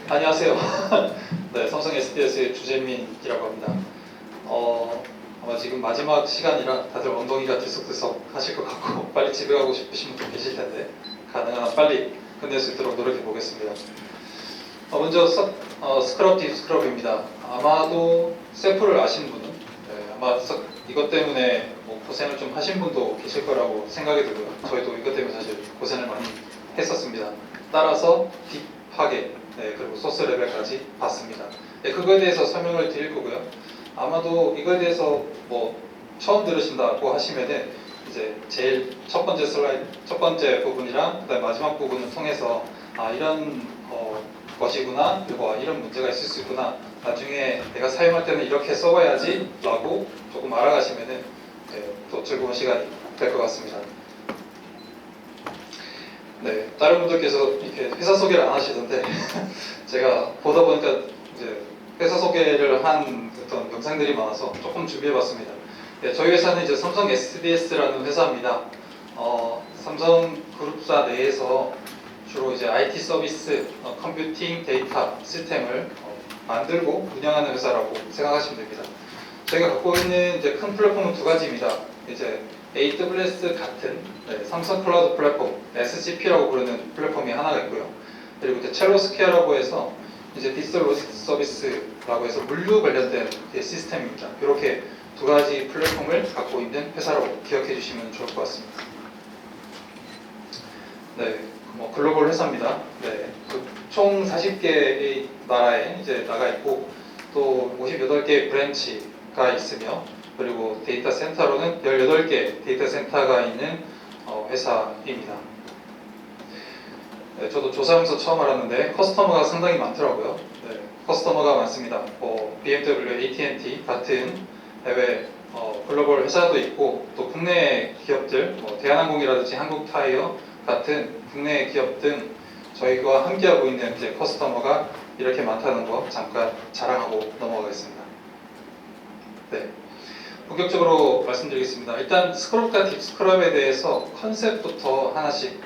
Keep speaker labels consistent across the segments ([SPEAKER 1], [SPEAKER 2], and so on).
[SPEAKER 1] 안녕하세요. 네, 삼성 SDS의 주재민이라고 합니다. 아마 지금 마지막 시간이라 다들 엉덩이가 들썩들썩 하실 것 같고 빨리 집에 가고 싶으신 분도 계실 텐데 가능한 한 빨리 끝낼 수 있도록 노력해 보겠습니다. 먼저 스크럽 딥 스크럽입니다. 아마도 샘플을 아시는 분은 아마 이것 때문에 뭐 고생을 좀 하신 분도 계실 거라고 생각이 들고요. 저희도 이것 때문에 사실 고생을 많이 했었습니다. 따라서 딥하게 그리고 소스 레벨까지 봤습니다. 그거에 대해서 설명을 드릴 거고요. 아마도 이거에 대해서 뭐 처음 들으신다고 하시면은 이제 제일 첫 번째 슬라이드, 첫 번째 부분이랑 그다음 마지막 부분을 통해서 이런 것이구나, 그리고 이런 문제가 있을 수 있구나, 나중에 내가 사용할 때는 이렇게 써봐야지 라고 조금 알아가시면은 또 즐거운 시간이 될 것 같습니다. 네, 다른 분들께서 이렇게 회사 소개를 안 하시던데 제가 보다 보니까 이제 회사 소개를 한 어떤 영상들이 많아서 조금 준비해봤습니다. 네, 저희 회사는 이제 삼성 SDS라는 회사입니다. 삼성그룹사 내에서 주로 이제 IT 서비스, 컴퓨팅, 데이터 시스템을 만들고 운영하는 회사라고 생각하시면 됩니다. 저희가 갖고 있는 이제 큰 플랫폼은 두 가지입니다. 이제 AWS 같은 삼성 클라우드 플랫폼, SCP라고 부르는 플랫폼이 하나가 있고요. 그리고 이제 첼로스케어라고 해서 이제 디지털 로지스틱 서비스라고 해서 물류 관련된 시스템입니다. 이렇게 두 가지 플랫폼을 갖고 있는 회사라고 기억해 주시면 좋을 것 같습니다. 네, 뭐 글로벌 회사입니다. 네, 총 40개의 나라에 이제 나가 있고 또 58개의 브랜치가 있으며 그리고 데이터 센터로는 18개 데이터 센터가 있는 회사입니다. 네, 저도 조사하면서 처음 알았는데 커스터머가 상당히 많더라고요. 네, 커스터머가 많습니다. BMW, AT&T 같은 해외 글로벌 회사도 있고 또 국내 기업들, 대한항공이라든지 한국타이어 같은 국내 기업 등 저희가 함께하고 있는 이제 커스터머가 이렇게 많다는 거 잠깐 자랑하고 넘어가겠습니다. 네, 본격적으로 말씀드리겠습니다. 일단 스크럽과 딥스크럽에 대해서 컨셉부터 하나씩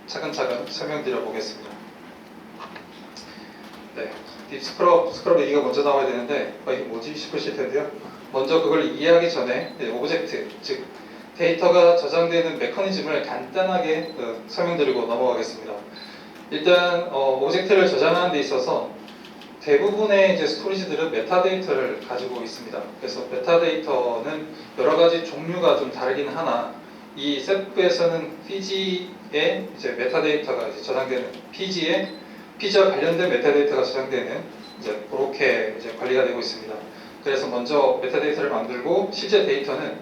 [SPEAKER 1] 차근차근 설명드려 보겠습니다. 네, 스크럽 얘기가 먼저 나와야 되는데 이게 뭐지 싶으실 텐데요. 먼저 그걸 이해하기 전에 오브젝트, 즉 데이터가 저장되는 메커니즘을 간단하게 설명드리고 넘어가겠습니다. 일단 오브젝트를 저장하는 데 있어서 대부분의 이제 스토리지들은 메타데이터를 가지고 있습니다. 그래서 메타데이터는 여러 가지 종류가 좀 다르긴 하나 이 셋프에서는 피지에 이제 메타데이터가 이제 저장되는 피지와 관련된 메타데이터가 저장되는 이제 그렇게 이제 관리가 되고 있습니다. 그래서 먼저 메타데이터를 만들고 실제 데이터는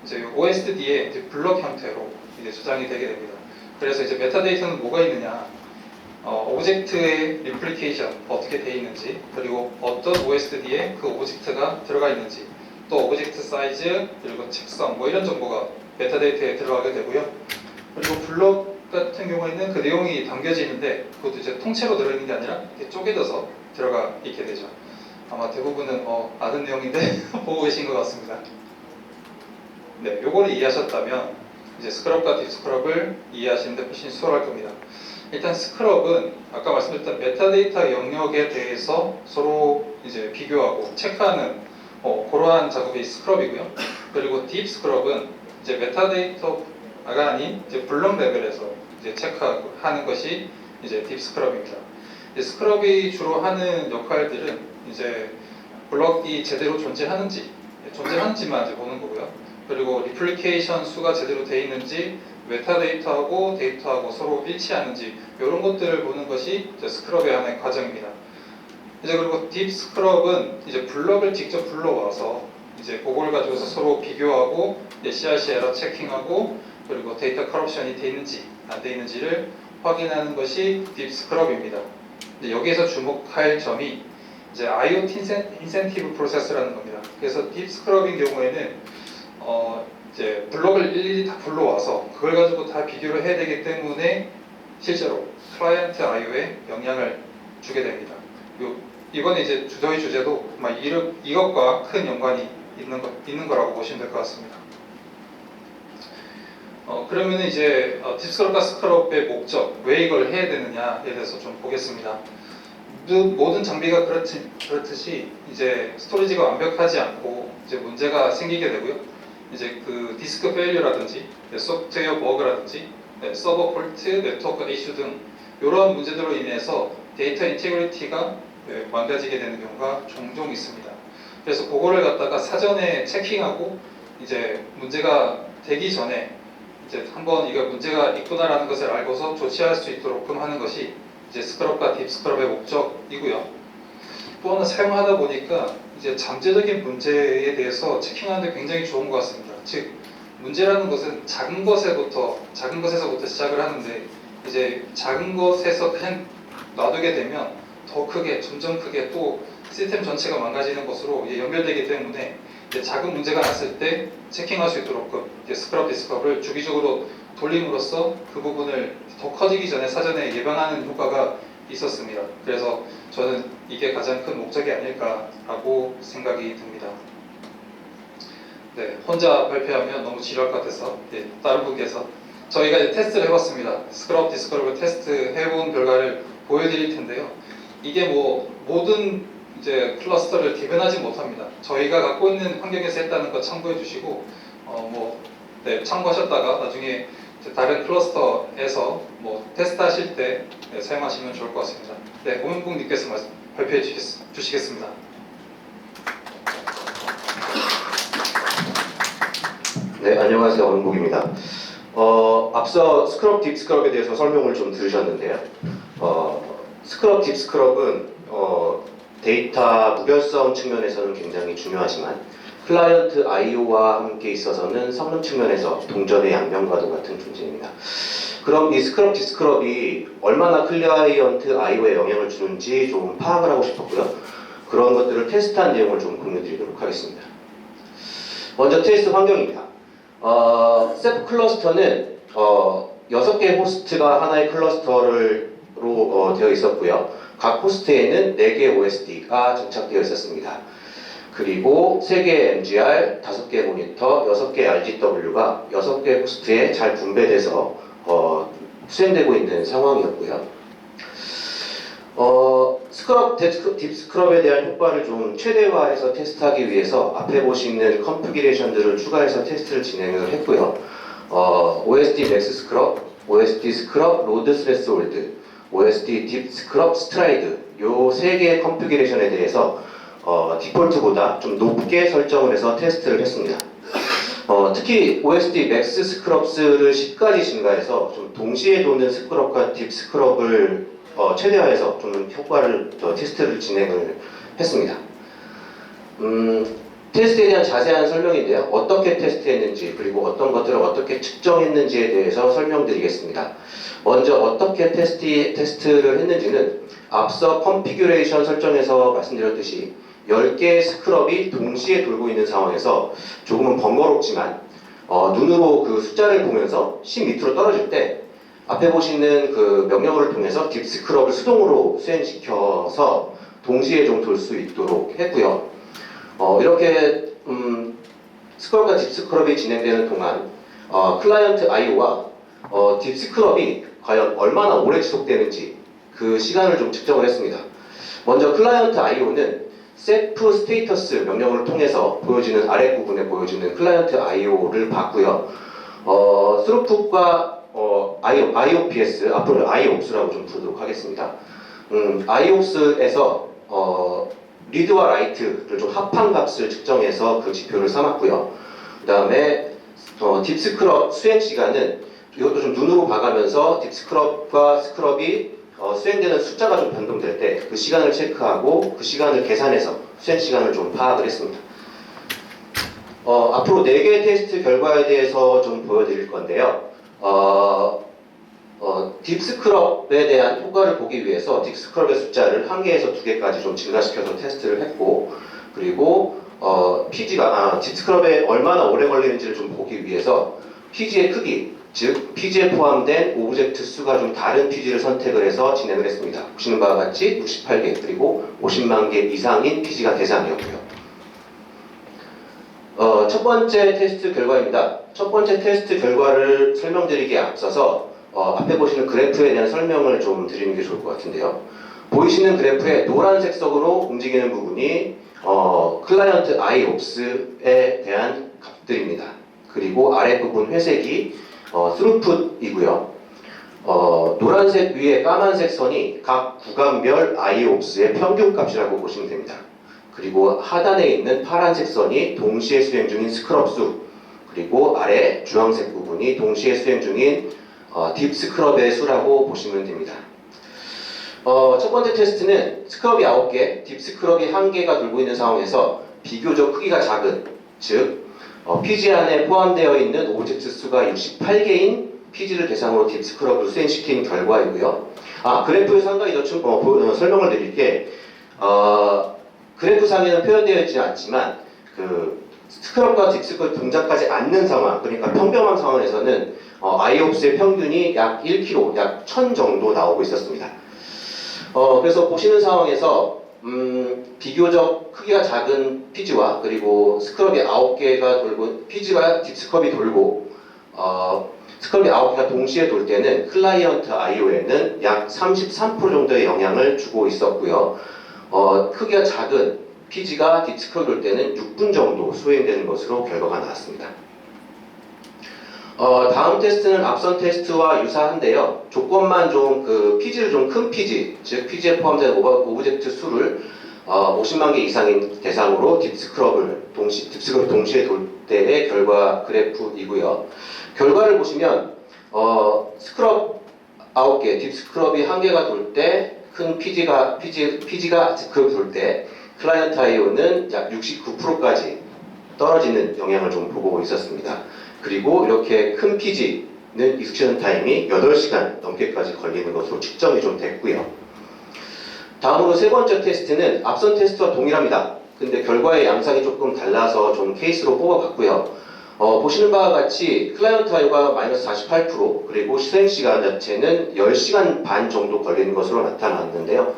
[SPEAKER 1] 이제 OSD에 이제 블럭 형태로 이제 저장이 되게 됩니다. 그래서 이제 메타데이터는 뭐가 있느냐? 오브젝트의 리플리케이션 어떻게 되어 있는지, 그리고 어떤 OSD에 그 오브젝트가 들어가 있는지, 또 오브젝트 사이즈, 그리고 책성 뭐 이런 정보가 메타데이터에 들어가게 되고요. 그리고 블럭 같은 경우에는 그 내용이 담겨지는데 그것도 이제 통째로 들어있는 게 아니라 이렇게 쪼개져서 들어가 있게 되죠. 아마 대부분은 아는 내용인데 보고 계신 것 같습니다. 네, 요거를 이해하셨다면 이제 스크럽과 딥스크럽을 이해하시는데 훨씬 수월할 겁니다. 일단 스크럽은 아까 말씀드렸던 메타데이터 영역에 대해서 서로 이제 비교하고 체크하는 그러한 작업이 스크럽이고요. 그리고 딥스크럽은 이제 메타데이터가 아닌 이제 블럭 레벨에서 이제 체크하는 것이 이제 딥스크럽입니다. 스크럽이 주로 하는 역할들은 이제 블럭이 제대로 존재하는지만 이제 보는 거고요. 그리고 리플리케이션 수가 제대로 되어 있는지, 메타데이터하고 데이터하고 서로 일치하는지 이런 것들을 보는 것이 이제 스크럽의 하나의 과정입니다. 이제 그리고 딥 스크럽은 이제 블럭을 직접 불러와서 이제 그걸 가지고서 서로 비교하고 이제 CRC 에러 체킹하고 그리고 데이터 커럽션이 되어 있는지 안 되어 있는지를 확인하는 것이 딥 스크럽입니다. 여기에서 주목할 점이 이제 IoT 인센티브 프로세스라는 겁니다. 그래서 딥 스크럽인 경우에는 이제 블럭을 일일이 다 불러와서 그걸 가지고 다 비교를 해야 되기 때문에 실제로 클라이언트 IO에 영향을 주게 됩니다. 이번에 이제 저희 주제도 이것과 큰 연관이 있는 거라고 보시면 될 것 같습니다. 그러면 이제 딥스크럽과 스크럽의 목적, 왜 이걸 해야 되느냐에 대해서 좀 보겠습니다. 모든 장비가 그렇듯이 이제 스토리지가 완벽하지 않고 이제 문제가 생기게 되고요. 이제 그 디스크 페일류라든지 소프트웨어 버그라든지 서버 폴트, 네트워크 이슈 등 이런 문제들로 인해서 데이터 인테그리티가 망가지게 되는 경우가 종종 있습니다. 그래서 그거를 갖다가 사전에 체킹하고 이제 문제가 되기 전에 이제 한번 이거 문제가 있구나라는 것을 알고서 조치할 수 있도록끔 하는 것이 이제 스크럽과 딥스크럽의 목적이고요. 또 하나 사용하다 보니까 이제 잠재적인 문제에 대해서 체킹하는데 굉장히 좋은 것 같습니다. 즉 문제라는 것은 작은 것에서부터 시작을 하는데 이제 작은 것에서 그냥 놔두게 되면 더 크게 점점 크게 또 시스템 전체가 망가지는 것으로 연결되기 때문에 이제 작은 문제가 났을 때 체킹할 수 있도록 이제 스크럽 디스크럽을 주기적으로 돌림으로써 그 부분을 더 커지기 전에 사전에 예방하는 효과가 있었습니다. 그래서 저는 이게 가장 큰 목적이 아닐까라고 생각이 듭니다. 네, 혼자 발표하면 너무 지루할 것 같아서 다른 분께서 저희가 이제 테스트를 해봤습니다. 스크럽 디스크럽을 테스트 해본 결과를 보여드릴 텐데요. 이게 뭐 모든 이제 클러스터를 대변하지 못합니다. 저희가 갖고 있는 환경에서 했다는 거 참고해 주시고 참고하셨다가 나중에 다른 클러스터에서 뭐 테스트하실 때 사용하시면 좋을 것 같습니다. 네, 오명국님께서 발표해 주시겠습니다.
[SPEAKER 2] 네, 안녕하세요. 오명국입니다. 앞서 스크럽 딥스크럽에 대해서 설명을 좀 들으셨는데요. 스크럽 딥스크럽은 데이터 무결성 측면에서는 굉장히 중요하지만 클라이언트 I/O와 함께 있어서는 성능 측면에서 동전의 양면과도 같은 존재입니다. 그럼 이 스크럽 딥스크럽이 얼마나 클라이언트 I/O에 영향을 주는지 좀 파악을 하고 싶었고요. 그런 것들을 테스트한 내용을 좀 공유드리도록 하겠습니다. 먼저 테스트 환경입니다. 세프 클러스터는 6개의 호스트가 하나의 클러스터로 되어 있었고요. 각 호스트에는 4개의 OSD가 장착되어 있었습니다. 그리고 3개의 MGR, 5개의 모니터, 6개의 RGW가 6개의 호스트에 잘 분배돼서 수행되고 있는 상황이었고요. 스크럽, 딥스크럽에 대한 효과를 좀 최대화해서 테스트하기 위해서 앞에 보시는 컨피그레이션들을 추가해서 테스트를 진행을 했고요. OSD 맥스 스크럽, OSD 스크럽, 로드 스레스홀드, OSD 딥 스크럽, 스트라이드 요 3개의 컨피그레이션에 대해서 디폴트보다 좀 높게 설정을 해서 테스트를 했습니다. 특히 OSD 맥스 스크럽스를 10까지 증가해서 좀 동시에 도는 스크럽과 딥 스크럽을 최대화해서 좀 효과를 테스트를 진행을 했습니다. 테스트에 대한 자세한 설명인데요. 어떻게 테스트했는지 그리고 어떤 것들을 어떻게 측정했는지에 대해서 설명드리겠습니다. 먼저 어떻게 테스트를 했는지는 앞서 컨피규레이션 설정에서 말씀드렸듯이 10개의 스크럽이 동시에 돌고 있는 상황에서 조금은 번거롭지만 눈으로 그 숫자를 보면서 10 밑으로 떨어질 때 앞에 보시는 그 명령어를 통해서 딥 스크럽을 수동으로 수행시켜서 동시에 좀 돌 수 있도록 했고요. 이렇게 스크럽과 딥 스크럽이 진행되는 동안 클라이언트 I/O와 딥 스크럽이 과연 얼마나 오래 지속되는지 그 시간을 좀 측정을 했습니다. 먼저 클라이언트 I/O는 셀프 스테이터스 명령어를 통해서 보여지는 아래 부분에 보여지는 클라이언트 I/O를 봤고요. 스루풋과 IOPS, 앞으로 IOPS라고 좀 부르도록 하겠습니다. IOPS에서 리드와 라이트를 좀 합한 값을 측정해서 그 지표를 삼았고요. 그 다음에 딥스크럽 수행 시간은 이것도 좀 눈으로 봐가면서 딥스크럽과 스크럽이 수행되는 숫자가 좀 변동될 때 그 시간을 체크하고 그 시간을 계산해서 수행 시간을 좀 파악을 했습니다. 앞으로 4개의 테스트 결과에 대해서 좀 보여드릴 건데요. 딥스크럽에 대한 효과를 보기 위해서 딥스크럽의 숫자를 1개에서 2개까지 좀 증가시켜서 테스트를 했고, 그리고 딥스크럽에 얼마나 오래 걸리는지를 좀 보기 위해서 PG의 크기, 즉 PG에 포함된 오브젝트 수가 좀 다른 PG를 선택을 해서 진행을 했습니다. 보시는 바와 같이 68개 그리고 50만 개 이상인 PG가 대상이었고요. 첫 번째 테스트 결과입니다. 첫 번째 테스트 결과를 설명드리기에 앞서서 앞에 보시는 그래프에 대한 설명을 좀 드리는 게 좋을 것 같은데요. 보이시는 그래프의 노란색 석으로 움직이는 부분이 클라이언트 IOPS에 대한 값들입니다. 그리고 아랫부분 회색이 스루풋이고요. 노란색 위에 까만색 선이 각 구간별 IOPS의 평균값이라고 보시면 됩니다. 그리고 하단에 있는 파란색 선이 동시에 수행 중인 스크럽 수, 그리고 아래 주황색 부분이 동시에 수행 중인 딥 스크럽의 수라고 보시면 됩니다. 첫 번째 테스트는 스크럽이 9개, 딥 스크럽이 1개가 돌고 있는 상황에서 비교적 크기가 작은, 즉 PG 안에 포함되어 있는 오브젝트 수가 68개인 PG를 대상으로 딥 스크럽을 수행시킨 결과이고요. 그래프에서 한 가지 더 설명을 드릴게, 그래프상에는 표현되어 있지 않지만 그 스크럽과 딥 스크럽이 동작하지 않는 상황, 그러니까 평범한 상황에서는 IOPS의 평균이 약 1kg, 약 1000 정도 나오고 있었습니다. 그래서 보시는 상황에서 비교적 크기가 작은 PG와 그리고 스크럽이 9개가 돌고, PG와 딥 스크럽이 돌고 스크럽이 9개가 동시에 돌 때는 클라이언트 IO에는 약 33% 정도의 영향을 주고 있었고요. 크기가 작은 PG가 딥 스크럽이 돌 때는 6분 정도 수행되는 것으로 결과가 나왔습니다. 다음 테스트는 앞선 테스트와 유사한데요. 조건만 좀 PG를 좀 큰 PG, 즉 PG에 포함된 오브젝트 수를 50만 개 이상인 대상으로 딥 스크럽이 동시에 돌 때의 결과 그래프이고요. 결과를 보시면 스크럽 9개, 딥 스크럽이 1개가 돌 때 큰 PG가 스크럽 돌 때 클라이언트 IO는 약 69%까지 떨어지는 영향을 좀 보고 있었습니다. 그리고 이렇게 큰 PG는 익스큐션 타임이 8시간 넘게까지 걸리는 것으로 측정이 좀 됐고요. 다음으로 세 번째 테스트는 앞선 테스트와 동일합니다. 근데 결과의 양상이 조금 달라서 좀 케이스로 뽑아봤고요. 보시는 바와 같이 클라이언트 IO가 마이너스 48%, 그리고 수행시간 자체는 10시간 반 정도 걸리는 것으로 나타났는데요.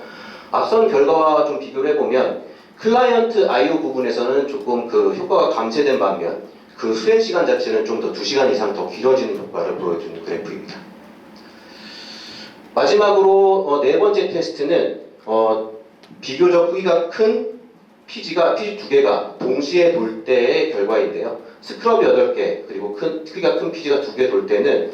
[SPEAKER 2] 앞선 결과와 좀 비교를 해보면 클라이언트 IO 부분에서는 조금 그 효과가 감쇄된 반면 그 수행시간 자체는 좀 더 2시간 이상 더 길어지는 효과를 보여주는 그래프입니다. 마지막으로 네 번째 테스트는 비교적 크기가 큰 PG 2개가 동시에 돌 때의 결과인데요. 스크럽이 8개, 그리고 크기가 큰 PG가 2개 돌 때는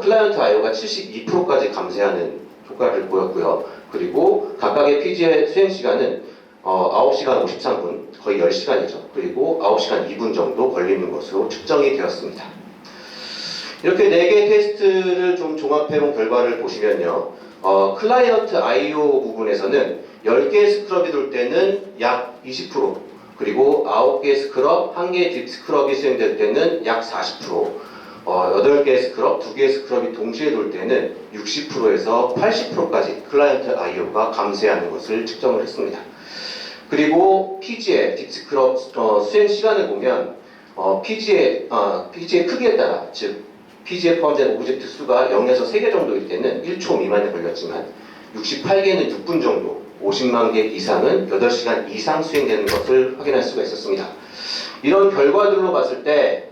[SPEAKER 2] 클라이언트 IO가 72%까지 감쇄하는 효과를 보였고요. 그리고 각각의 PG의 수행시간은 9시간 53분, 거의 10시간이죠. 그리고 9시간 2분 정도 걸리는 것으로 측정이 되었습니다. 이렇게 4개의 테스트를 좀 종합해본 결과를 보시면요. 클라이언트 IO 부분에서는 10개의 스크럽이 돌 때는 약 20%, 그리고 9개의 스크럽, 1개의 딥 스크럽이 수행될 때는 약 40%, 8개의 스크럽, 2개의 스크럽이 동시에 돌 때는 60%에서 80%까지 클라이언트 IO가 감쇄하는 것을 측정을 했습니다. 그리고 PG의 딥 스크럽 수행 시간을 보면 PG의 크기에 따라, 즉 PG에 포함된 오브젝트 수가 0에서 3개 정도일 때는 1초 미만에 걸렸지만 68개는 6분 정도, 50만 개 이상은 8시간 이상 수행되는 것을 확인할 수가 있었습니다. 이런 결과들로 봤을 때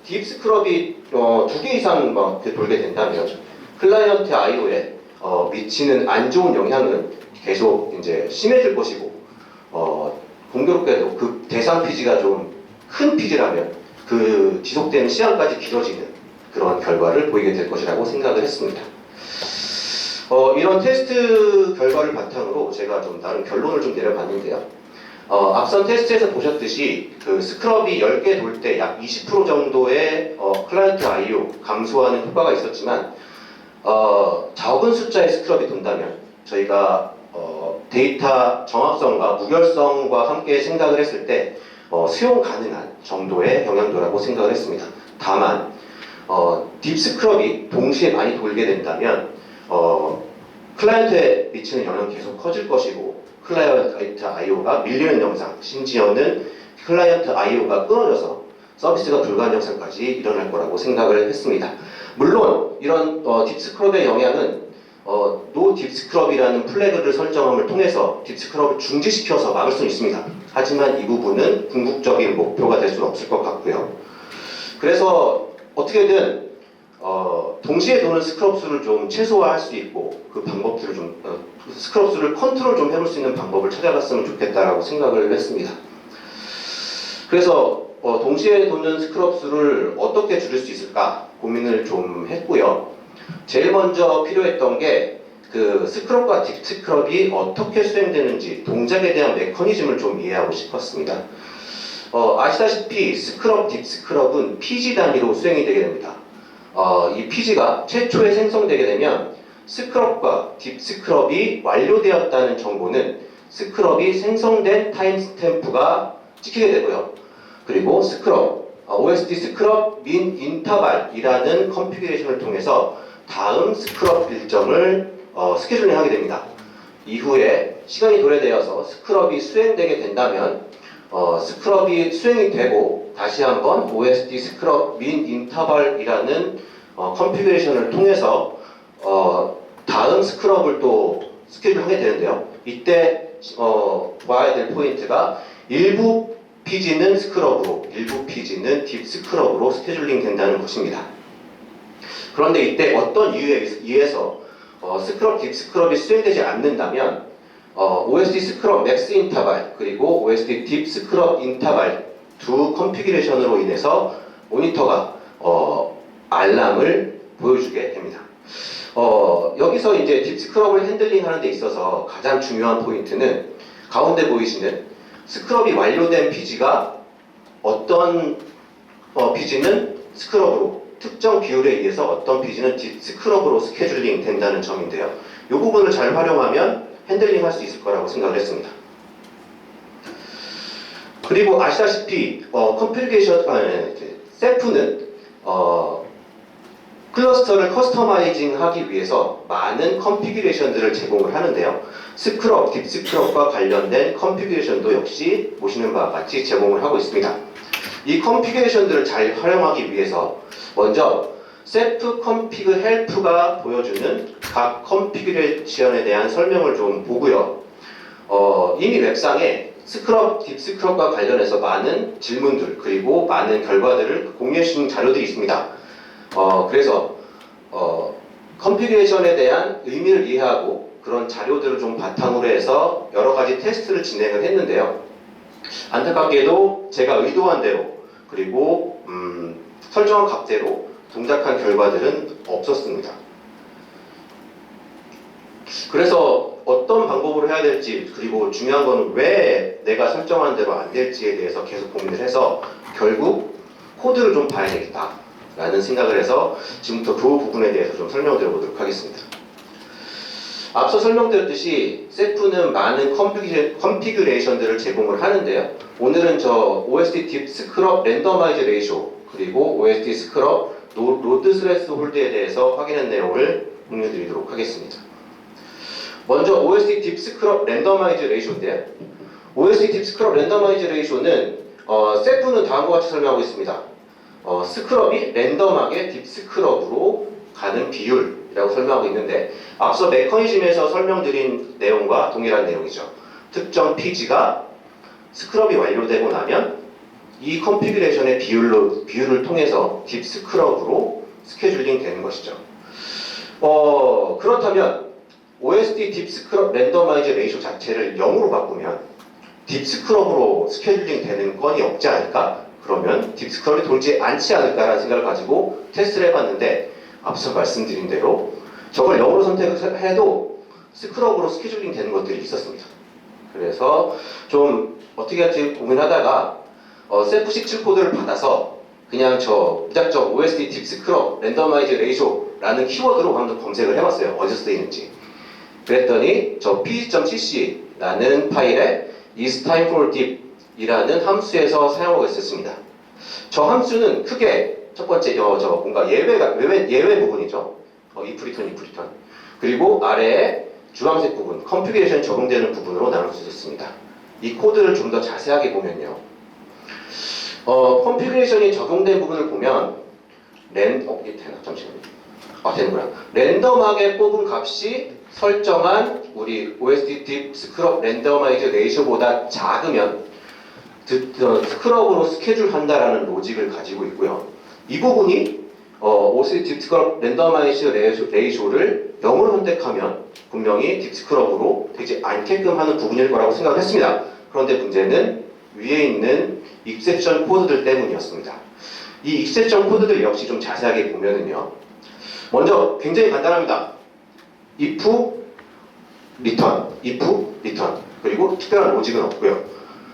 [SPEAKER 2] 딥 스크럽이 2개 이상 돌게 된다면 클라이언트 IO에 미치는 안 좋은 영향은 계속 이제 심해질 것이고, 공교롭게도 그 대상 PG가 좀 큰 PG라면 그 지속되는 시간까지 길어지는 그런 결과를 보이게 될 것이라고 생각을 했습니다. 이런 테스트 결과를 바탕으로 제가 좀 나름 결론을 좀 내려봤는데요. 앞선 테스트에서 보셨듯이 그 스크럽이 10개 돌 때 약 20% 정도의 클라이언트 IO 감소하는 효과가 있었지만 적은 숫자의 스크럽이 돈다면 저희가 데이터 정확성과 무결성과 함께 생각을 했을 때 수용 가능한 정도의 영향도라고 생각을 했습니다. 다만 딥 스크럽이 동시에 많이 돌게 된다면 클라이언트에 미치는 영향이 계속 커질 것이고, 클라이언트 IO가 밀리는 영상, 심지어는 클라이언트 IO가 끊어져서 서비스가 불가한 영상까지 일어날 거라고 생각을 했습니다. 물론 이런 딥스크럽의 영향은 노 딥스크럽이라는 플래그를 설정함을 통해서 딥스크럽을 중지시켜서 막을 수는 있습니다. 하지만 이 부분은 궁극적인 목표가 될 수는 없을 것 같고요. 그래서 어떻게든 동시에 도는 스크럽 수를 좀 최소화할 수 있고 그 방법들을 좀 스크럽 수를 컨트롤 좀 해볼 수 있는 방법을 찾아갔으면 좋겠다라고 생각을 했습니다. 그래서 동시에 도는 스크럽 수를 어떻게 줄일 수 있을까 고민을 좀 했고요. 제일 먼저 필요했던 게 그 스크럽과 딥 스크럽이 어떻게 수행되는지 동작에 대한 메커니즘을 좀 이해하고 싶었습니다. 아시다시피 스크럽, 딥 스크럽은 PG 단위로 수행이 되게 됩니다. 이 PG가 최초에 생성되게 되면 스크럽과 딥 스크럽이 완료되었다는 정보는 스크럽이 생성된 타임 스탬프가 찍히게 되고요. 그리고 스크럽, OSD 스크럽 민 인터벌이라는 컨피그레이션을 통해서 다음 스크럽 일정을 스케줄링 하게 됩니다. 이후에 시간이 도래되어서 스크럽이 수행되게 된다면 스크럽이 수행이 되고 다시 한번 OSD 스크럽 민 인터벌이라는 컨피그레이션을 통해서 다음 스크럽을 또 스케줄하게 되는데요. 이때 봐야 될 포인트가 일부 PG는 스크럽으로, 일부 PG는 딥 스크럽으로 스케줄링 된다는 것입니다. 그런데 이때 어떤 이유에 의해서 스크럽, 딥 스크럽이 수행되지 않는다면 OSD 스크럽 맥스 인터벌 그리고 OSD 딥 스크럽 인터벌 두 컨피그레이션으로 인해서 모니터가 알람을 보여주게 됩니다. 여기서 이제 딥 스크럽을 핸들링하는 데 있어서 가장 중요한 포인트는 가운데 보이시는 스크럽이 완료된 PG가 어떤 PG는 스크럽으로 특정 비율에 의해서 어떤 PG는 딥 스크럽으로 스케줄링 된다는 점인데요. 이 부분을 잘 활용하면 핸들링 할 수 있을 거라고 생각을 했습니다. 그리고 아시다시피 컨피그레이션 셀프는 클러스터를 커스터마이징 하기 위해서 많은 컨피그레이션들을 제공을 하는데요. 스크럽, 딥 스크럽과 관련된 컨피그레이션도 역시 보시는 바와 같이 제공을 하고 있습니다. 이 컨피그레이션들을 잘 활용하기 위해서 먼저 셀프 컨피그 헬프가 보여주는 각 컨피그레이션에 대한 설명을 좀 보고요. 이미 웹상에 스크럽, 딥 스크럽과 관련해서 많은 질문들 그리고 많은 결과들을 공유해 주신 자료들이 있습니다. 그래서 컨피그레이션에 대한 의미를 이해하고 그런 자료들을 좀 바탕으로 해서 여러 가지 테스트를 진행을 했는데요. 안타깝게도 제가 의도한 대로 그리고 설정한 값대로 동작한 결과들은 없었습니다. 그래서 어떤 방법으로 해야 될지 그리고 중요한 건 왜 내가 설정한 대로 안 될지에 대해서 계속 고민을 해서 결국 코드를 좀 봐야 되겠다 라는 생각을 해서 지금부터 그 부분에 대해서 좀 설명드려 보도록 하겠습니다. 앞서 설명드렸듯이 셀프는 많은 컨피그레이션들을 제공을 하는데요. 오늘은 저 OSD 딥 스크럽 랜더마이즈 레이쇼 그리고 OSD 스크럽 로드 스레스 홀드에 대해서 확인한 내용을 공유드리도록 하겠습니다. 먼저 OSD 딥 스크럽 랜더마이즈 레이쇼인데요. OSD 딥 스크럽 랜더마이즈 레이쇼는 셀프는 다음과 같이 설명하고 있습니다. 스크럽이 랜덤하게 딥 스크럽으로 가는 비율이라고 설명하고 있는데 앞서 메커니즘에서 설명드린 내용과 동일한 내용이죠. 특정 PG가 스크럽이 완료되고 나면 이 컨피그레이션의 비율을 통해서 딥 스크럽으로 스케줄링 되는 것이죠. 그렇다면 OSD 딥 스크럽 랜더마이즈 레이쇼 자체를 0으로 바꾸면 딥 스크럽으로 스케줄링 되는 건이 없지 않을까? 그러면 딥 스크럽이 돌지 않지 않을까라는 생각을 가지고 테스트를 해봤는데 앞서 말씀드린 대로 저걸 0으로 선택을 해도 스크럽으로 스케줄링 되는 것들이 있었습니다. 그래서 좀 어떻게 할지 고민하다가 셀프17 코드를 받아서 그냥 저 무작정 OSD 딥 스크럽 랜더마이즈 레이쇼라는 키워드로 한번 검색을 해봤어요. 어디서 쓰이는지. 그랬더니 저 pg.cc라는 파일에 is time for deep 이라는 함수에서 사용하고 있었습니다. 저 함수는 크게 첫 번째 저 뭔가 예외 부분이죠. if return. 그리고 아래에 주황색 부분, 컨피그레이션 적용되는 부분으로 나눌 수 있습니다. 이 코드를 좀 더 자세하게 보면요. 컨피그레이션이 적용된 부분을 보면 이게 되나? 잠시만요. 되는구나. 랜덤하게 뽑은 값이 설정한 우리 OSD 딥 스크럽 랜더마이즈 레이쇼보다 작으면 스크럽으로 스케줄 한다라는 로직을 가지고 있고요. 이 부분이 OSD 딥스크럽 랜더마이즈 레이쇼를 0으로 선택하면 분명히 딥스크럽으로 되지 않게끔 하는 부분일 거라고 생각을 했습니다. 그런데 문제는 위에 있는 익셉션 코드들 때문이었습니다. 이 익셉션 코드들 역시 좀 자세하게 보면은요. 먼저 굉장히 간단합니다. if, return, 그리고 특별한 로직은 없고요.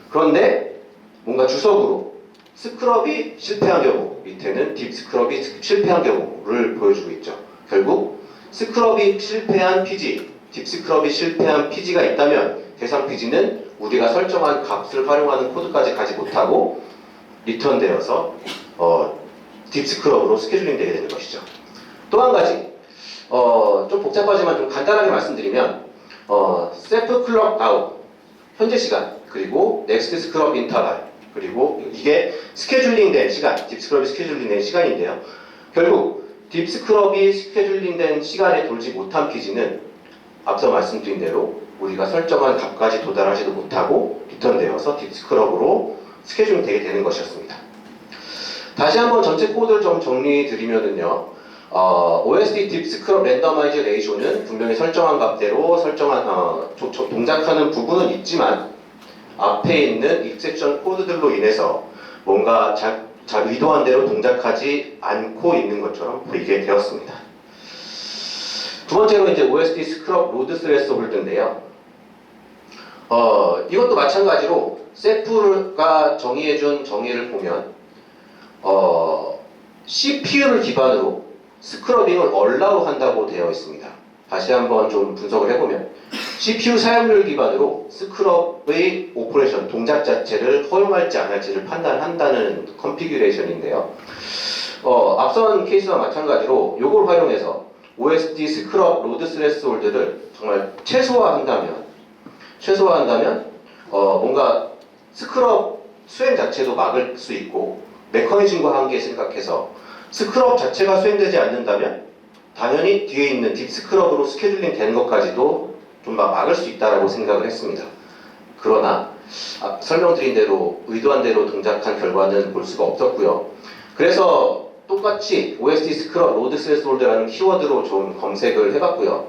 [SPEAKER 2] 그런데 뭔가 주석으로 스크럽이 실패한 경우, 밑에는 딥스크럽이 실패한 경우를 보여주고 있죠. 결국 스크럽이 실패한 PG, 딥스크럽이 실패한 PG가 있다면 대상 PG는 우리가 설정한 값을 활용하는 코드까지 가지 못하고 리턴되어서 딥스크럽으로 스케줄링 되게 되는 것이죠. 또 한 가지 좀 복잡하지만 좀 간단하게 말씀드리면 셀프 클럭 아웃 현재 시간 그리고 넥스트 스크럽 인터벌 그리고 이게 스케줄링 된 시간 딥스크럽이 스케줄링 된 시간인데요. 결국 딥스크럽이 스케줄링 된 시간에 돌지 못한 PG는 앞서 말씀드린 대로 우리가 설정한 값까지 도달하지도 못하고 리턴되어서 딥스크럽으로 스케줄링 되게 되는 것이었습니다. 다시 한번 전체 코드를 좀 정리해 드리면은요. OSD 딥스크럽 랜더마이즈 레이쇼는 분명히 설정한 값대로 설정한 동작하는 부분은 있지만 앞에 있는 익셉션 코드들로 인해서 뭔가 잘 의도한 대로 동작하지 않고 있는 것처럼 보이게 되었습니다. 두 번째로 이제 OSD 스크럽 로드 스레스 홀드인데요. 이것도 마찬가지로 셀프가 정의해준 정의를 보면 CPU를 기반으로 스크러빙을 allow 한다고 되어 있습니다. 다시 한번 좀 분석을 해보면 CPU 사용률 기반으로 스크럽의 오퍼레이션, 동작 자체를 허용할지 안 할지를 판단한다는 컨피규레이션인데요. 앞선 케이스와 마찬가지로 이걸 활용해서 OSD 스크럽 로드 스레스홀드를 정말 최소화한다면 뭔가 스크럽 수행 자체도 막을 수 있고 메커니즘과 함께 생각해서 스크럽 자체가 수행되지 않는다면 당연히 뒤에 있는 딥스크럽으로 스케줄링 되는 것까지도 좀 막을 수 있다고 생각을 했습니다. 그러나 설명드린 대로 의도한 대로 동작한 결과는 볼 수가 없었고요. 그래서 똑같이 OSD 스크럽 로드 스레스홀드라는 키워드로 좀 검색을 해봤고요.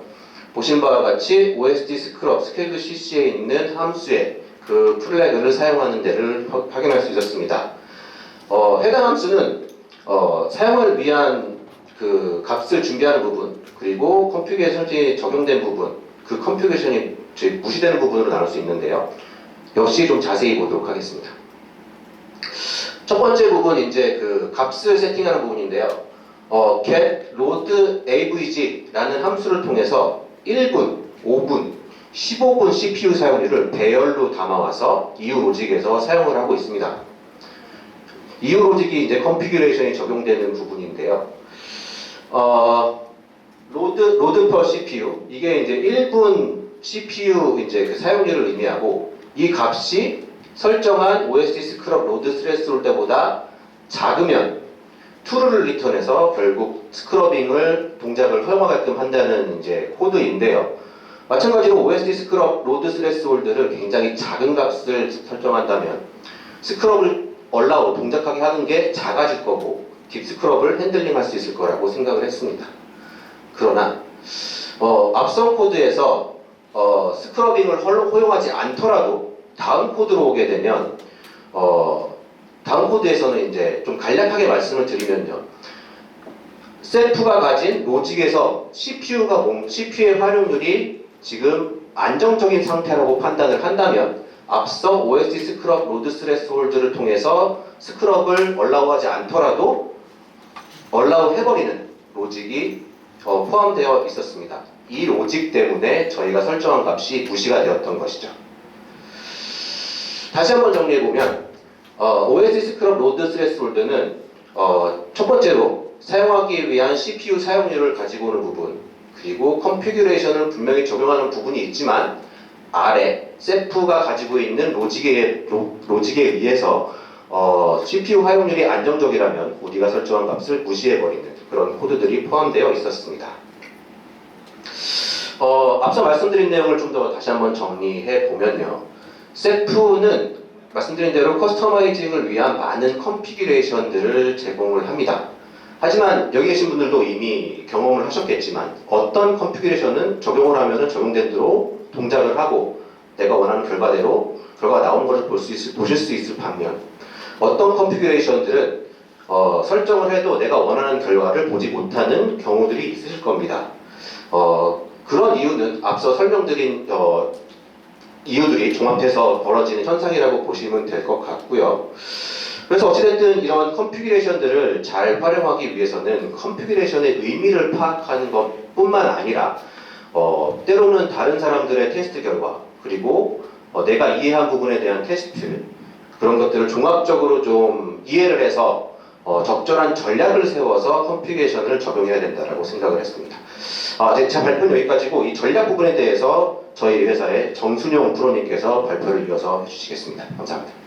[SPEAKER 2] 보신 바와 같이 OSD 스크럽 스케줄 CC에 있는 함수의 그 플래그를 사용하는 데를 확인할 수 있었습니다. 해당 함수는 사용을 위한 그 값을 준비하는 부분 그리고 컴퓨게이션이 적용된 부분 그 컴퓨게이션이 무시되는 부분으로 나눌 수 있는데요. 역시 좀 자세히 보도록 하겠습니다. 첫 번째 부분 이제 그 값을 세팅하는 부분인데요. get load avg라는 함수를 통해서 1분, 5분, 15분 CPU 사용률을 배열로 담아와서 이후 로직에서 사용을 하고 있습니다. 이후 로직이 이제 컨피규레이션이 적용되는 부분인데요. 로드 per CPU 이게 이제 1분 CPU 이제 그 사용률을 의미하고 이 값이 설정한 OSD 스크럽 로드 스레스홀드보다 작으면 true를 리턴해서 결국 스크러빙을 동작을 허용하게끔 한다는 이제 코드인데요. 마찬가지로 OSD 스크럽 로드 스레스홀드를 굉장히 작은 값을 설정한다면 스크럽을 allow 동작하게 하는 게 작아질 거고 딥스크럽을 핸들링할 수 있을 거라고 생각을 했습니다. 그러나 앞선 코드에서 스크러빙을 허용하지 않더라도 다음 코드로 오게 되면 다음 코드에서는 이제 좀 간략하게 말씀을 드리면요. 셀프가 가진 로직에서 CPU의 활용률이 지금 안정적인 상태라고 판단을 한다면 앞서 OSD 스크럽 로드 스레스홀드를 통해서 스크럽을 allow하지 않더라도 allow 해버리는 로직이 포함되어 있었습니다. 이 로직 때문에 저희가 설정한 값이 무시가 되었던 것이죠. 다시 한번 정리해보면 OSD 스크럽 로드 스레스홀드는 첫 번째로 사용하기 위한 CPU 사용률을 가지고 오는 부분 그리고 컨피규레이션을 분명히 적용하는 부분이 있지만 아래 셀프가 가지고 있는 로직에 의해서 CPU 활용률이 안정적이라면 우리가 설정한 값을 무시해버리는 그런 코드들이 포함되어 있었습니다. 앞서 말씀드린 내용을 좀 더 다시 한번 정리해 보면요. 셀프는 말씀드린 대로 커스터마이징을 위한 많은 컨피규레이션들을 제공을 합니다. 하지만 여기 계신 분들도 이미 경험을 하셨겠지만 어떤 컨피그레이션은 적용을 하면 적용된 대로 동작을 하고 내가 원하는 결과가 나오는 것을 보실 수 있을 반면 어떤 컨피그레이션들은 설정을 해도 내가 원하는 결과를 보지 못하는 경우들이 있으실 겁니다. 그런 이유는 앞서 설명드린 이유들이 종합해서 벌어지는 현상이라고 보시면 될 것 같고요. 그래서 어찌됐든 이런 컨피그레이션들을 잘 활용하기 위해서는 컨피그레이션의 의미를 파악하는 것뿐만 아니라 때로는 다른 사람들의 테스트 결과 그리고 내가 이해한 부분에 대한 테스트 그런 것들을 종합적으로 좀 이해를 해서 적절한 전략을 세워서 컨피그레이션을 적용해야 된다고 생각을 했습니다. 제 발표는 여기까지고 이 전략 부분에 대해서 저희 회사의 정순용 프로님께서 발표를 이어서 해주시겠습니다. 감사합니다.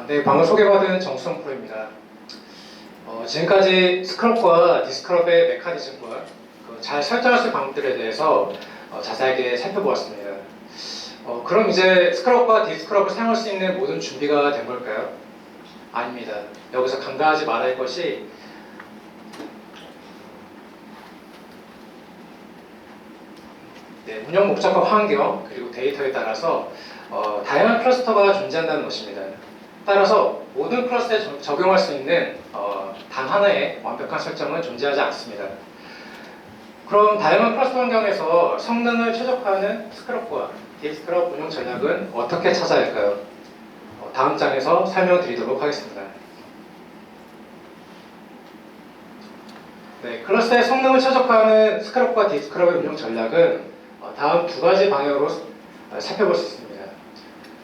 [SPEAKER 3] 네, 방금 소개받은 정수성 프로입니다. 지금까지 스크럽과 디스크럽의 메커니즘과 잘 설정할 수 있는 방법들에 대해서 자세하게 살펴보았습니다. 그럼 이제 스크럽과 디스크럽을 사용할 수 있는 모든 준비가 된 걸까요? 아닙니다. 여기서 간과하지 말아야 할 것이 운영 목적과 환경 그리고 데이터에 따라서 다양한 클러스터가 존재한다는 것입니다. 따라서 모든 클러스터에 적용할 수 있는 단 하나의 완벽한 설정은 존재하지 않습니다. 그럼 다양한 클러스터 환경에서 성능을 최적화하는 스크럽과 디스크럽 운영 전략은 어떻게 찾아야 할까요? 다음 장에서 설명드리도록 하겠습니다. 네, 클러스터의 성능을 최적화하는 스크럽과 디스크럽의 운영 전략은 다음 두 가지 방향으로 살펴볼 수 있습니다.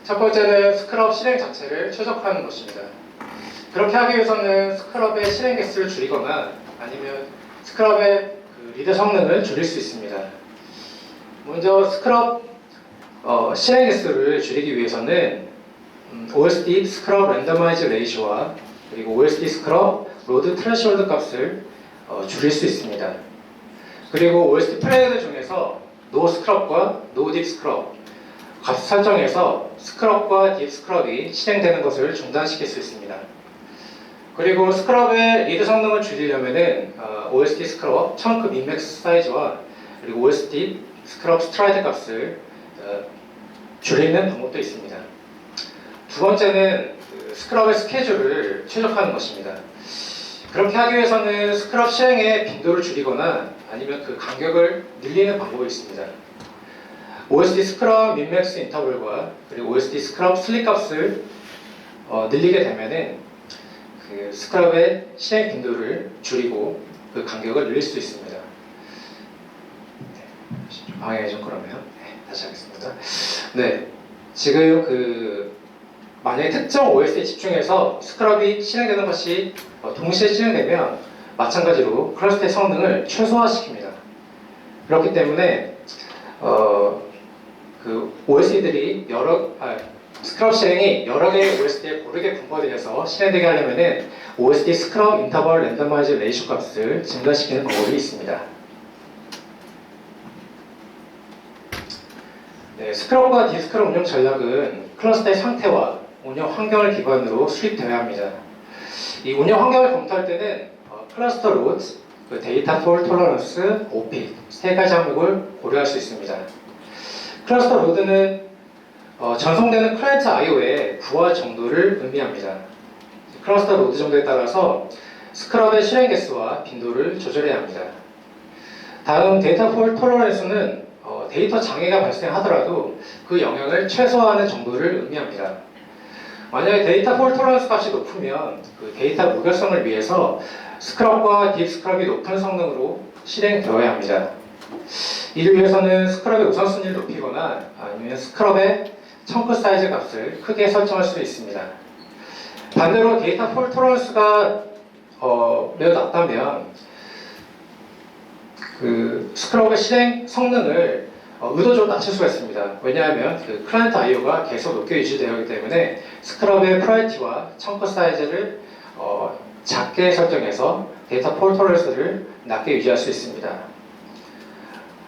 [SPEAKER 3] 첫 번째는 스크럽 실행 자체를 최적화하는 것입니다. 그렇게 하기 위해서는 스크럽의 실행 개수를 줄이거나 아니면 스크럽의 리더 성능을 줄일 수 있습니다. 먼저 스크럽 실행 개수를 줄이기 위해서는 OSD 스크럽 랜더마이즈 레이쇼와 그리고 OSD 스크럽 로드 트레시홀드 값을 줄일 수 있습니다. 그리고 OSD 플래그 중에서 노 스크럽과 노 딥 스크럽 값 설정해서 스크럽과 딥 스크럽이 실행되는 것을 중단시킬 수 있습니다. 그리고 스크럽의 리드 성능을 줄이려면은 OSD 스크럽 청크 민맥스 사이즈와 그리고 OSD 스크럽 스트라이드 값을 줄이는 방법도 있습니다. 두 번째는 스크럽의 스케줄을 최적화하는 것입니다. 그렇게 하기 위해서는 스크럽 실행의 빈도를 줄이거나 아니면 그 간격을 늘리는 방법이 있습니다. OSD 스크럽 민맥스 인터벌과 그리고 OSD 스크럽 슬립 값을 늘리게 되면은 그 스크럽의 실행 빈도를 줄이고 그 간격을 늘릴 수 있습니다. 네, 방해 좀 그러면 다시 하겠습니다. 네, 지금 만약에 특정 OS에 집중해서 스크럽이 실행되는 것이 동시에 실행되면 마찬가지로 클러스터의 성능을 최소화시킵니다. 그렇기 때문에 그 OS들이 스크럽 실행이 여러 개의 OSD에 고르게 분포되어서 실행되게 하려면 OSD 스크럽 인터벌 랜더마이즈 레이쇼 값을 증가시키는 방법이 있습니다. 네, 스크럽과 디스크럽 운영 전략은 클러스터의 상태와 운영 환경을 기반으로 수립되어야 합니다. 이 운영 환경을 검토할 때는 클러스터 로드, 데이터 폴 톨러런스, OP 세 가지 항목을 고려할 수 있습니다. 클러스터 로드는 전송되는 클라이언트 I/O의 부하 정도를 의미합니다. 클러스터 로드 정도에 따라서 스크럽의 실행 개수와 빈도를 조절해야 합니다. 다음 데이터 폴 톨러런스는 데이터 장애가 발생하더라도 그 영향을 최소화하는 정도를 의미합니다. 만약에 데이터 폴 톨러런스 값이 높으면 그 데이터 무결성을 위해서 스크럽과 딥 스크럽이 높은 성능으로 실행되어야 합니다. 이를 위해서는 스크럽의 우선순위를 높이거나 아니면 스크럽의 청크 사이즈 값을 크게 설정할 수 있습니다. 반대로 데이터 폴 톨러런스가 매우 낮다면 그 스크럽의 실행 성능을 의도적으로 낮출 수가 있습니다. 왜냐하면 그 클라이언트 I/O가 계속 높게 유지되어 있기 때문에 스크럽의 프라이어티와 청크 사이즈를 작게 설정해서 데이터 폴 톨러런스를 낮게 유지할 수 있습니다.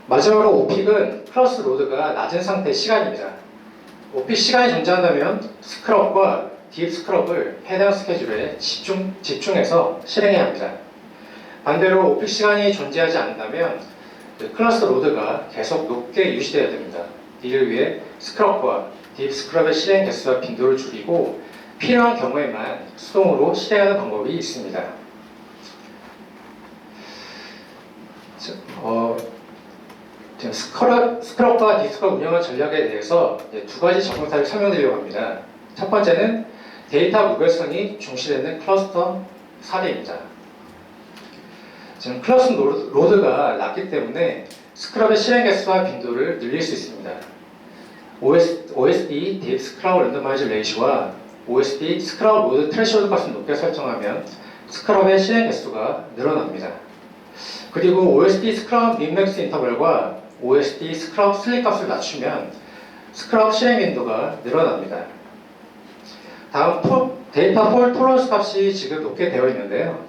[SPEAKER 3] 마지막으로 오픽은 클러스 로드가 낮은 상태의 시간입니다. 오픽 시간이 존재한다면 스크럽과 딥 스크럽을 해당 스케줄에 집중해서 실행해야 합니다. 반대로 오픽 시간이 존재하지 않는다면 클러스 로드가 계속 높게 유지되어야 됩니다. 이를 위해 스크럽과 딥 스크럽의 실행 개수와 빈도를 줄이고 필요한 경우에만 수동으로 실행하는 방법이 있습니다. 지금 스크럽과 딥 스크럽 운영한 전략에 대해서 두 가지 적용사를 설명드리려고 합니다. 첫 번째는 데이터 무결성이 중시되는 클러스터 사례입니다. 지금 클러스 로드가 낮기 때문에 스크럽의 실행 개수와 빈도를 늘릴 수 있습니다. OSD 딥 스크럽 랜더마이즈 레이시오와 OSD 스크럽 로드 트레시홀드 값을 높게 설정하면 스크럽의 실행 개수가 늘어납니다. 그리고 OSD 스크럽 민맥스 인터벌과 OSD 스크럽 슬립 값을 낮추면 스크럽 실행 빈도가 늘어납니다. 다음 데이터 폴 톨러런스 값이 지금 높게 되어 있는데요.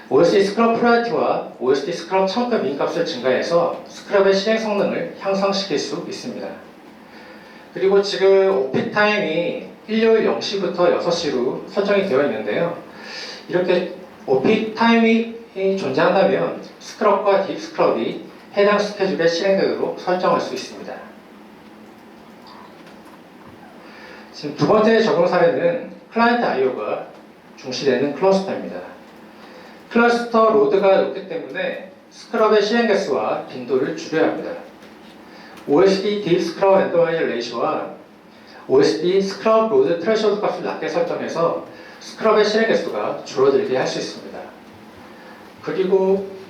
[SPEAKER 3] OSD 스크럽 프라이어티와 OSD 스크럽 청크 민 값을 증가해서 스크럽의 실행 성능을 향상시킬 수 있습니다. 그리고 지금 오픽 타임이 일요일 0시부터 6시로 설정이 되어 있는데요. 이렇게 오픽 타임이 존재한다면 스크럽과 딥 스크럽이 해당 스케줄에 실행되도록 설정할 수 있습니다. 지금 두 번째 적용 사례는 클라이언트 I/O가 중시되는 클러스터입니다. 클러스터 로드가 높기 때문에 스크럽의 실행 개수와 빈도를 줄여야 합니다. OSD 딥 스크럽 랜더마이즈 레이시오와 OSD 스크럽 로드 트레시홀드 값을 낮게 설정해서 스크럽의 실행 개수가 줄어들게 할 수 있습니다. 그리고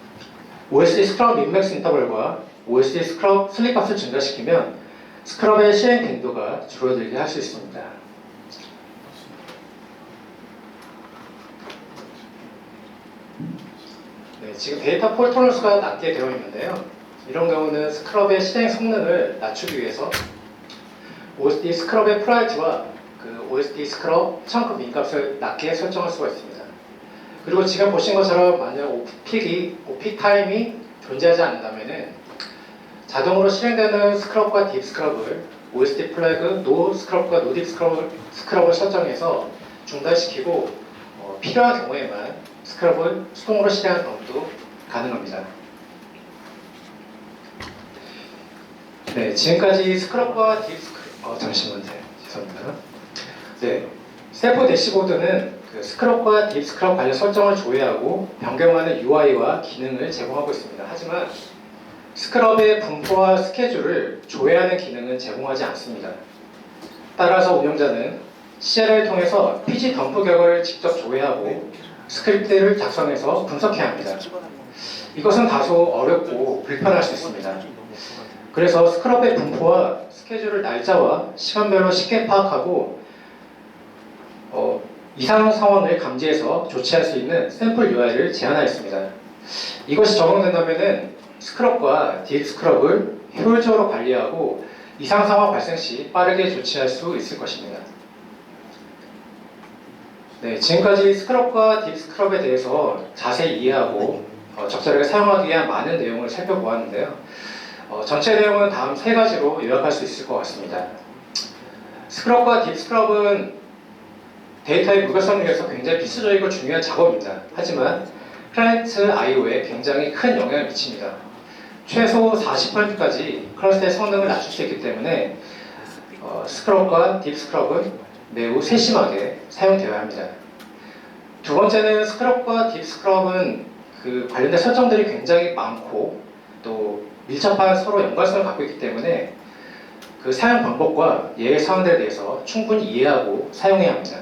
[SPEAKER 3] OSD 스크럽 민맥스 인터벌과 OSD 스크럽 슬립 값을 증가시키면 스크럽의 실행 빈도가 줄어들게 할 수 있습니다. 네, 지금 데이터 폴 톨러런스가 낮게 되어 있는데요. 이런 경우는 스크럽의 실행 성능을 낮추기 위해서 OSD 스크럽의 프라이어티와 OSD 스크럽 청크 민 값을 낮게 설정할 수가 있습니다. 그리고 지금 보신 것처럼 만약 오픽 타임이 존재하지 않는다면 자동으로 실행되는 스크럽과 딥 스크럽을 OSD 플래그 노 스크럽과 노 딥 스크럽을 설정해서 중단시키고 필요한 경우에만 스크럽을 수동으로 실행하는 방법도 가능합니다. 네, 지금까지 스크럽과 딥 스크럽, 잠시만요. 죄송합니다. 네, 세포 대시보드는 스크럽과 딥 스크럽 관련 설정을 조회하고 변경하는 UI와 기능을 제공하고 있습니다. 하지만 스크럽의 분포와 스케줄을 조회하는 기능은 제공하지 않습니다. 따라서 운영자는 CL을 통해서 PG 덤프 결과를 직접 조회하고 스크립트를 작성해서 분석해야 합니다. 이것은 다소 어렵고 불편할 수 있습니다. 그래서 스크럽의 분포와 스케줄을 날짜와 시간별로 쉽게 파악하고 이상 상황을 감지해서 조치할 수 있는 샘플 UI를 제안하였습니다. 이것이 적용된다면 스크럽과 딥 스크럽을 효율적으로 관리하고 이상 상황 발생 시 빠르게 조치할 수 있을 것입니다. 네, 지금까지 스크럽과 딥 스크럽에 대해서 자세히 이해하고 적절하게 사용하기 위한 많은 내용을 살펴보았는데요. 전체 내용은 다음 세 가지로 요약할 수 있을 것 같습니다. 스크럽과 딥 스크럽은 데이터의 무결성을 위해서 굉장히 필수적이고 중요한 작업입니다. 하지만 클라이언트 I/O에 굉장히 큰 영향을 미칩니다. 최소 40%까지 클러스터의 성능을 낮출 수 있기 때문에 스크럽과 딥 스크럽은 매우 세심하게 사용되어야 합니다. 두 번째는 스크럽과 딥 스크럽은 관련된 설정들이 굉장히 많고 또 밀접한 서로 연관성을 갖고 있기 때문에 사용 방법과 예외 사항들에 대해서 충분히 이해하고 사용해야 합니다.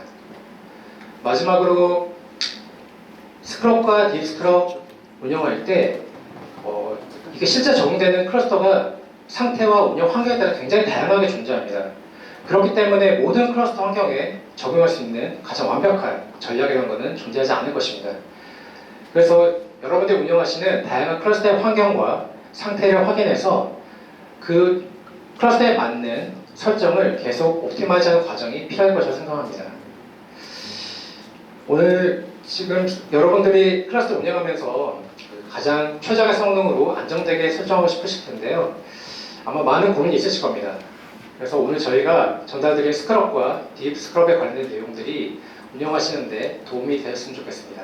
[SPEAKER 3] 마지막으로 스크럽과 딥 스크럽 운영할 때 이게 실제 적용되는 클러스터가 상태와 운영 환경에 따라 굉장히 다양하게 존재합니다. 그렇기 때문에 모든 클러스터 환경에 적용할 수 있는 가장 완벽한 전략이라는 것은 존재하지 않을 것입니다. 그래서 여러분들이 운영하시는 다양한 클러스터의 환경과 상태를 확인해서 그 클러스터에 맞는 설정을 계속 옵티마이즈하는 과정이 필요할 것이라고 생각합니다. 오늘 지금 여러분들이 클러스터 운영하면서 가장 최적의 성능으로 안정되게 설정하고 싶으실 텐데요. 아마 많은 고민이 있으실 겁니다. 그래서 오늘 저희가 전달드린 스크럽과 딥 스크럽에 관련된 내용들이 운영하시는데 도움이 되었으면 좋겠습니다.